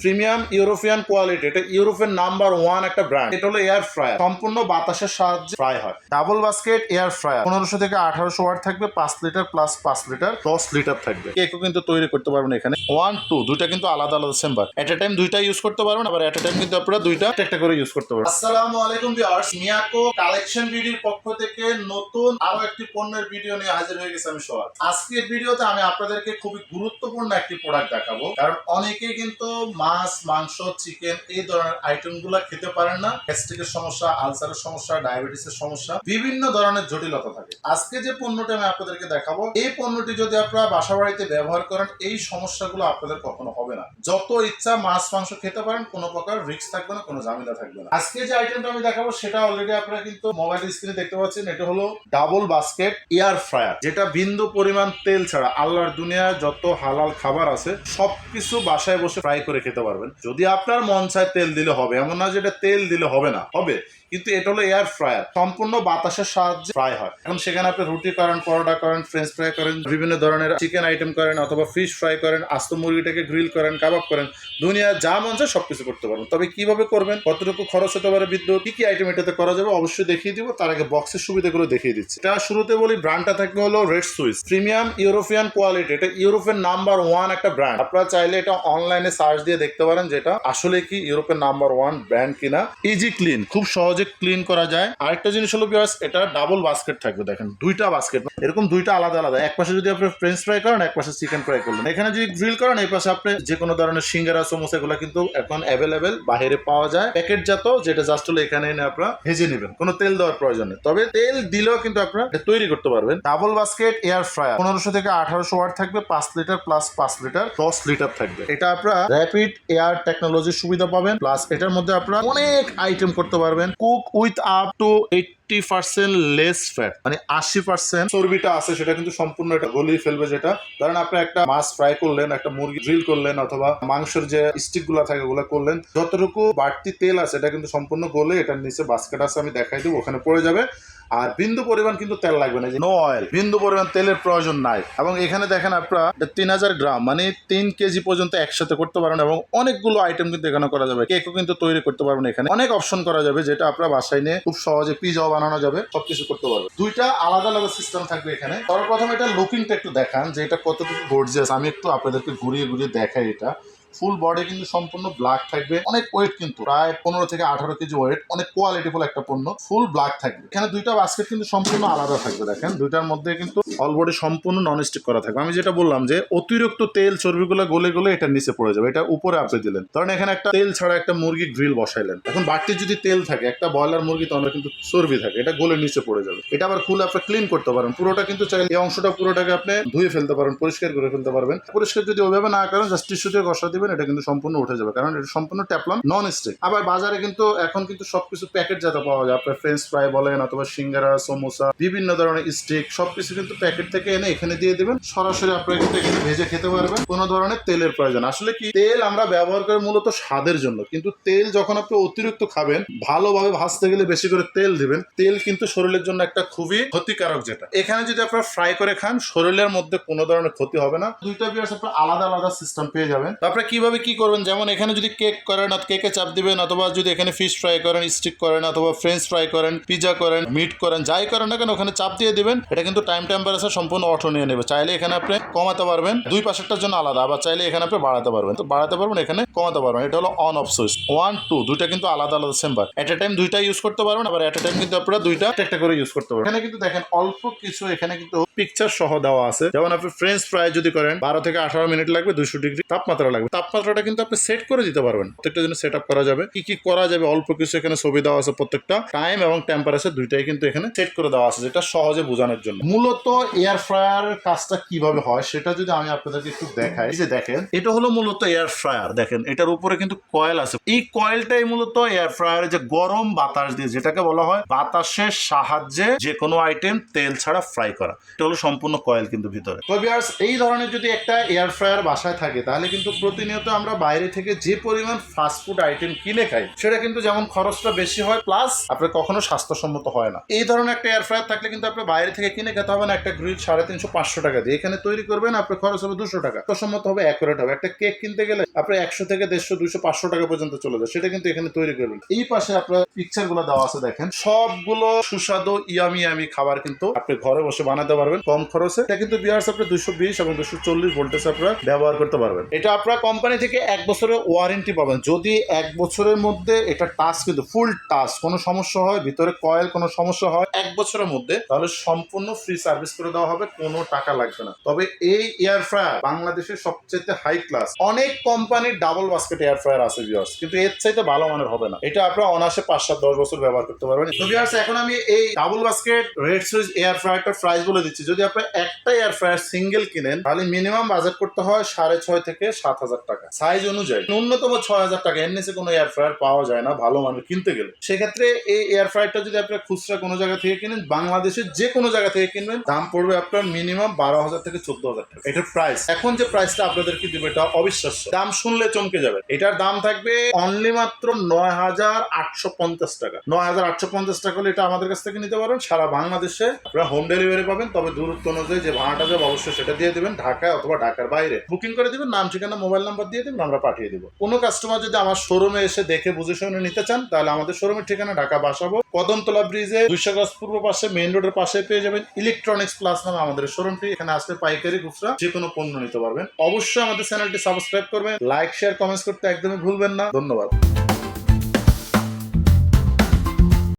Premium European quality, এটা ইউরোপের number 1 একটা ব্র্যান্ড। এটা হলো এয়ার ফ্রায়ার, সম্পূর্ণ বাতাসের সাহায্যে ফ্রাই হয়। ডাবল বাস্কেট এয়ার ফ্রায়ার, 1500 থেকে 1800 ওয়াট থাকবে, 5 লিটার প্লাস 5 লিটার 10 লিটার থাকবে। কেকও কিন্তু তৈরি করতে পারবেন এখানে। 1 2 দুইটা কিন্তু আলাদা আলাদা চেম্বার, এট এ টাইম দুইটা ইউজ করতে পারবেন, আবার এট এ টাইম কিন্তু আপনারা দুইটা একটা করে ইউজ করতে পারবেন। আসসালামু আলাইকুম ভিউয়ার্স, মিয়াকো কালেকশন ভিডিওর পক্ষ থেকে নতুন আরো একটি পণ্যের ভিডিও নিয়ে হাজির হয়ে গেছি আমি সোহাগ। আজকের ভিডিওতে আমি আপনাদেরকে খুবই গুরুত্বপূর্ণ একটি প্রোডাক্ট দেখাবো, কারণ অনেকেই কিন্তু মাছ, মাংস, চিকেন এই ধরনের আইটেম গুলা খেতে পারেন না। গ্যাস্ট্রিকের সমস্যা, আলসারের সমস্যা, ডায়াবেটিসের সমস্যা, বিভিন্ন ধরনের জটিলতা থাকে। আজকে যে পণ্যটি আমি আপনাদেরকে দেখাবো, এই পণ্যটি যদি আপনারা বাসা বাড়িতে ব্যবহার করেন, এই সমস্যাগুলো আপনাদের কখনো হবে না। যত ইচ্ছা মাছ মাংস খেতে পারেন, কোনো প্রকার রিস্ক থাকবে না, কোনো ঝামেলা থাকবে না। আজকে যে আইটেমটা আমি দেখাবো সেটা অলরেডি আপনারা কিন্তু মোবাইল স্ক্রিনে দেখতে পাচ্ছেন। এটা হলো ডাবল বাস্কেট এয়ার ফ্রায়ার, যেটা বিন্দু পরিমাণ তেল ছাড়া আল্লাহর দুনিয়ায় যত হালাল খাবার আছে সবকিছু বাসায় বসে ফ্রাই করে খেতে পারবেন। যদি আপনার মন চায় তেল দিলে হবে, এমন না যেটা তেল দিলে হবে না, হবে। কিন্তু এটা হলো এয়ার ফ্রায়ার, সম্পূর্ণ বাতাসের সাহায্যে ফ্রাই হয়। এখন সেখানে আপনি রুটি করেন, পরোটা করেন, ফ্রেঞ্চ ফ্রাই করেন, বিভিন্ন ধরনের চিকেন আইটেম করেন, অথবা ফিশ ফ্রাই করেন, আস্ত মুরগিটাকে গ্রিল করেন, কাবাব করেন, দুনিয়া যা মন চায় সবকিছু করতে পারবেন। তবে কিভাবে করবেন, কতটুকু খরচ হতে পারে, বিদ্যুৎ, কি কি আইটেম এটাতে করা যাবে অবশ্যই দেখিয়ে দিব। তার আগে বক্সের সুবিধাগুলো দেখিয়ে দিচ্ছি। এটা শুরুতে বলি, ব্র্যান্ডটা থাকবে হলো red Swiss premium European quality. এটা ইউরোপের নাম্বার 1 একটা ব্র্যান্ড। আপনারা চাইলে এটা অনলাইনে সার্চ দিয়ে দেখতে পারেন যেটা আসলে কি ইউরোপের নাম্বার 1 ব্র্যান্ড কিনা। ইজি ক্লিন, খুব সহজে ক্লিন করা যায়। আরেকটা জিনিস হলো ভিউয়ার্স, এটা ডাবল বাস্কেট থাকবে। দেখেন দুইটা বাস্কেট, এরকম দুইটা আলাদা আলাদা। এক পাশে যদি আপনি ফ্রেঞ্চ ফ্রাই করেন, এক পাশে চিকেন ফ্রাই করলেন। এখানে যদি গ্রিল করেন, এই পাশে আপনি যে কোনো ধরনের সিঙ্গারা, সমোসা এগুলো কিন্তু এখন অ্যাভেলেবেল বাইরে পাওয়া যায়, প্যাকেটজাত, যেটা জাস্ট হলো এখানে এনে আপনারা ভেজে নেবেন, কোনো তেল দেওয়ার প্রয়োজন নেই। তবে তেল দিলেও কিন্তু আপনারা তৈরি করতে পারবেন। ডাবল বাস্কেট এয়ার ফ্রায়ার, 1500 থেকে 1800 ওয়াট থাকবে, 5 লিটার প্লাস 5 লিটার 10 লিটার থাকবে। এটা আপনারা র্যাপিড এয়ার টেকনোলজির সুবিধা পাবেন, প্লাস এটার মধ্যে আপনারা অনেক আইটেম করতে পারবেন। Cook with up to 80% less fat, মানে 80% চর্বিটা আছে সেটা কিন্তু সম্পূর্ণ এটা গলিয়ে ফেলবে। যেটা ধরেন আপনি একটা মাছ ফ্রাই করলেন, একটা মুরগি গ্রিল করলেন, অথবা মাংসের যে স্টিক গুলা থাকে ওগুলো করলেন, যতটুকু বাড়তি তেল আছে এটা কিন্তু সম্পূর্ণ গলে এটার নিচে বাস্কেট আছে, আমি দেখাই দেবো, ওখানে পড়ে যাবে। আর বিন্দু পরিমাণ কিন্তু তেল লাগবে না, নো অয়েল, বিন্দু পরিমাণ তেলের প্রয়োজন নাই। এবং এখানে দেখেন আপনারা 3000 গ্রাম মানে 3 কেজি পর্যন্ত একসাথে করতে পারেন, এবং অনেকগুলো আইটেম কিন্তু এখানে করা যাবে। কেকও কিন্তু তৈরি করতে পারবেন, এখানে অনেক অপশন করা যাবে, যেটা আপনারা বাসায় নিয়ে খুব সহজে পিজাও বানানো যাবে, সবকিছু করতে পারবে। দুইটা আলাদা আলাদা সিস্টেম থাকবে এখানে। সর্বপ্রথম এটা লুকিংটা একটু দেখান যে এটা কতটুকু গর্জিয়াস। আমি একটু আপনাদেরকে ঘুরিয়ে ঘুরিয়ে দেখাই। এটা ফুল বডি কিন্তু সম্পূর্ণ ব্ল্যাক থাকবে, অনেক ওয়েট কিন্তু প্রায় 15 থেকে 18 কেজি ওয়েট, অনেক কোয়ালিটিফুল একটা পণ্য, ফুল ব্ল্যাক থাকবে। এখানে দুইটা বাস্কেট কিন্তু সম্পূর্ণ আলাদা থাকবে। দেখেন দুইটার মধ্যে কিন্তু অলবডি সম্পূর্ণ নন স্টিক করা থাকবে। আমি যেটা বললাম যে অতিরিক্ত তেল চর্বিগুলো গলে গলে এটার নিচে পড়ে যাবে, এটা উপরে আপনি দিলেন। ধরেন এখানে একটা তেল ছাড়া একটা মুরগি গ্রিল বসাইলেন, এখন বাড়তি যদি তেল থাকে, একটা ব্রয়লার মুরগি তাহলে কিন্তু চর্বি থাকে, এটা গলে নিচে পড়ে যাবে। এটা আবার খুলে আপনি ক্লিন করতে পারেন, পুরোটা কিন্তু চাইলে এই অংশটা পুরোটাকে আপনি ধুয়ে ফেলতে পারেন, পরিষ্কার করে ফেলতে পারবেন। পরিষ্কার যদি ওইভাবে না করেন, জাস্ট টিস্যু দিয়ে ঘষা দিবেন, এটা কিন্তু সম্পূর্ণ উঠে যাবে, কারণ এটা সম্পূর্ণ ট্যাপলন নন স্টিক। আবার বাজারে কিন্তু এখন কিন্তু সবকিছু প্যাকেট জাত পাওয়া যায়। আপনার ফ্রেঞ্চ ফ্রাই বলেন, অথবা সিঙ্গারা, সমোসা, বিভিন্ন ধরনের স্টিক, সবকিছু কিন্তু প্যাকেট থেকে এনে এখানে দিয়ে দিবেন, সরাসরি আপনারা কিন্তু এখানে ভেজে খেতে পারবেন, কোনো ধরনের তেলের প্রয়োজন। আসলে কি, তেল আমরা ব্যবহার করি মূলত স্বাদের জন্য, কিন্তু তেল যখন আপনি অতিরিক্ত খাবেন, ভালোভাবে ভাজতে গেলে বেশি করে তেল দিবেন, তেল কিন্তু শরীরের জন্য একটা খুবই ক্ষতিকারক। যেটা এখানে যদি আপনারা ফ্রাই করে খান, শরীরের মধ্যে কোনো ধরনের ক্ষতি হবে না। দুইটা বিয়ার্স আপনারা আলাদা আলাদা সিস্টেম পেয়ে যাবেন। তারপরে কিভাবে কি করবেন, যেমন এখানে যদি কেক করেন, কেকে চাপ দিবেন, অথবা যদি এখানে ফিশ ফ্রাই করেন, স্টিক করেন, অথবা ফ্রেঞ্চ ফ্রাই করেন, পিজা করেন, মিট করেন, যাই করেন না কেন ওখানে চাপ দিয়ে দিবেন। এটা কিন্তু টাইম টেম্পারেচার সম্পূর্ণ অটো নিয়ে নেবে। চাইলে এখানে আপনি কমাতে পারবেন, দুই পাশেরটার জন্য আলাদা, আবার চাইলে এখানে আপনি বাড়াতে পারবেন, তো বাড়াতে পারবেন, এখানে কমাতে পারবেন। এটা হলো অন অফ সুইচ 1 2, দুইটা কিন্তু আলাদা আলাদা চেম্বার, এট এ টাইম দুইটা ইউজ করতে পারবেন, আবার এট এ টাইম কিন্তু আপনারা দুইটা একটা করে ইউজ করতে পারবেন। এখানে কিন্তু দেখেন অল্প কিছু এখানে কিন্তু পিকচার সহ দেওয়া আছে। যেমন আপনি ফ্রেঞ্চ ফ্রাই যদি করেন, 12 থেকে 18 মিনিট লাগবে, 200 ডিগ্রি তাপমাত্রা লাগবে। তাপমাত্রাটা কিন্তু আপনি সেট করে দিতে পারবেন, প্রত্যেকটা জন্য সেট আপ করা যাবে। কি কি করা যাবে অল্প কিছু এখানে ছবি দেওয়া আছে, প্রত্যেকটা টাইম এবং টেম্পারেচার দুইটাই কিন্তু এখানে সেট করে দেওয়া আছে, যেটা সহজে বোঝানোর জন্য। মূলত এয়ার ফ্রায়ার কাজটা কিভাবে হয় সেটা যদি আমি আপনাদেরকে একটু দেখাই, যে দেখেন এটা হলো মূলত এয়ার ফ্রায়ার। দেখেন এটার উপরে কিন্তু কয়েল আছে, এই কয়েলটাই মূলত এয়ার ফ্রায়ারে যে গরম বাতাস দিয়ে, যেটাকে বলা হয় বাতাসের সাহায্যে যে কোনো আইটেম তেল ছাড়া ফ্রাই করা, এটা হলো সম্পূর্ণ কয়েল কিন্তু ভিতরে। তো ভিউয়ার্স, এই ধরনের যদি একটা এয়ার ফ্রায়ার বাসায় থাকে, তাহলে কিন্তু প্রতি প্রতিনিয়ত আমরা বাইরে থেকে যে পরিমাণ ফাস্টফুড আইটেম কিনে খাই সেটা কিন্তু যেমন খরচটা বেশি হয়, প্লাস আপনার কখনো স্বাস্থ্যসম্মত হয় না। এই ধরনের একটা এয়ার ফ্রায়ার থাকলে কিন্তু আপনার বাইরে থেকে কিনে খেতে হবে না। একটা গ্রিল 350-500 টাকা দিয়ে এখানে তৈরি করবেন, আপনার খরচ হবে 200 টাকা। স্বাস্থ্যসম্মত হবে, অ্যাকুরেট হবে। একটা কেক কিনতে গেলে আপনার 100 থেকে 150, 200, 500 টাকা পর্যন্ত চলে যায়, সেটা কিন্তু এখানে তৈরি করবেন। এই পাশে আপনার পিকচার গুলো দেওয়া আছে, দেখেন সবগুলো সুস্বাদু ইয়ামি খাবার কিন্তু আপনি ঘরে বসে বানাতে পারবেন কম খরচে। এটা কিন্তু ভিউয়ার্স আপনি 220 এবং 240 ভোল্টেজ আপনারা ব্যবহার করতে পারবেন। এটা আপনারা কোম্পানি থেকে 1 বছরের ওয়ারেন্টি পাবেন। যদি 1 বছরের মধ্যে এটা টাচ কিন্তু ফুল টাচ কোনো সমস্যা হয়, ভিতরে কয়েল কোনো সমস্যা হয় 1 বছরের মধ্যে, তাহলে সম্পূর্ণ ফ্রি সার্ভিস করে দেওয়া হবে, কোনো টাকা লাগবে না। তবে এই এয়ার ফ্রায়ার বাংলাদেশের সবচেয়ে হাই ক্লাস। অনেক কোম্পানির double basket air fryer viewers ভিউয়ার্স, কিন্তু এর চাইতে ভালো মানের হবে না। এটা আপনারা অনায়াসে 5-7-10 বছর ব্যবহার করতে পারবেন। তো ভিউয়ার্স এখন আমি এই double basket red switch air ফ্রায়ারটার প্রাইস বলে দিচ্ছি। যদি আপনি একটা এয়ার ফ্রায়ার সিঙ্গেল কিনেন তাহলে মিনিমাম বাজেট করতে হয় 6,500 থেকে 7,000 টাকা সাইজ অনুযায়ী। ন্যূনতম 6,000 টাকা, এর নিচে কোনো এয়ার ফ্রায়ার পাওয়া যায় না ভালো মানের কিনতে গেলে। সেক্ষেত্রে এই এয়ার ফ্রায়ারটা যদি আপনার খুচরা কোনো জায়গা থেকে কিনেন, বাংলাদেশের যে কোনো জায়গা থেকে কিনবেন, দাম পড়বে আপনার মিনিমাম 12,000 থেকে 14,000 টাকা। এটার প্রাইস এখন যে প্রাইসটা আপনাদেরকে দিবে এটা অবিশ্বাস্য, দাম শুনলে চমকে যাবে। এটার দাম থাকবে অনলি মাত্র 9,850 টাকা। 9,850 টাকা হলে এটা আমাদের কাছ থেকে নিতে পারেন। সারা বাংলাদেশে আপনারা হোম ডেলিভারি পাবেন, তবে দূরত্ব অনুযায়ী যে ভাড়াটা যাবে অবশ্যই সেটা দিয়ে দিবেন। ঢাকায় অথবা ঢাকার বাইরে বুকিং করে দিবেন, নাম ঠিকানা মোবাইল নাম্বার দিয়ে দিবেন, আমরা পাঠিয়ে দিব। কোনো কাস্টমার যদি আমার শোরুমে এসে দেখে বুঝে শুনে নিতে চান তাহলে আমাদের শোরুমের ঠিকানা ঢাকা বাসাবো, কদমতলা ব্রিজে 200 গজ পূর্ব পাশে মেইন রোডের পাশে পেয়ে যাবেন ইলেকট্রনিক্স প্লাস নামে আমাদের শোরুমটি। এখানে আসলে পাইকারি খুচরা যে কোনো পণ্য নিতে পারবেন। অবশ্যই আমাদের চ্যানেলটি সাবস্ক্রাইব করবেন, লাইক শেয়ার কমেন্টস করতে একদমই ভুলবেন না। ধন্যবাদ।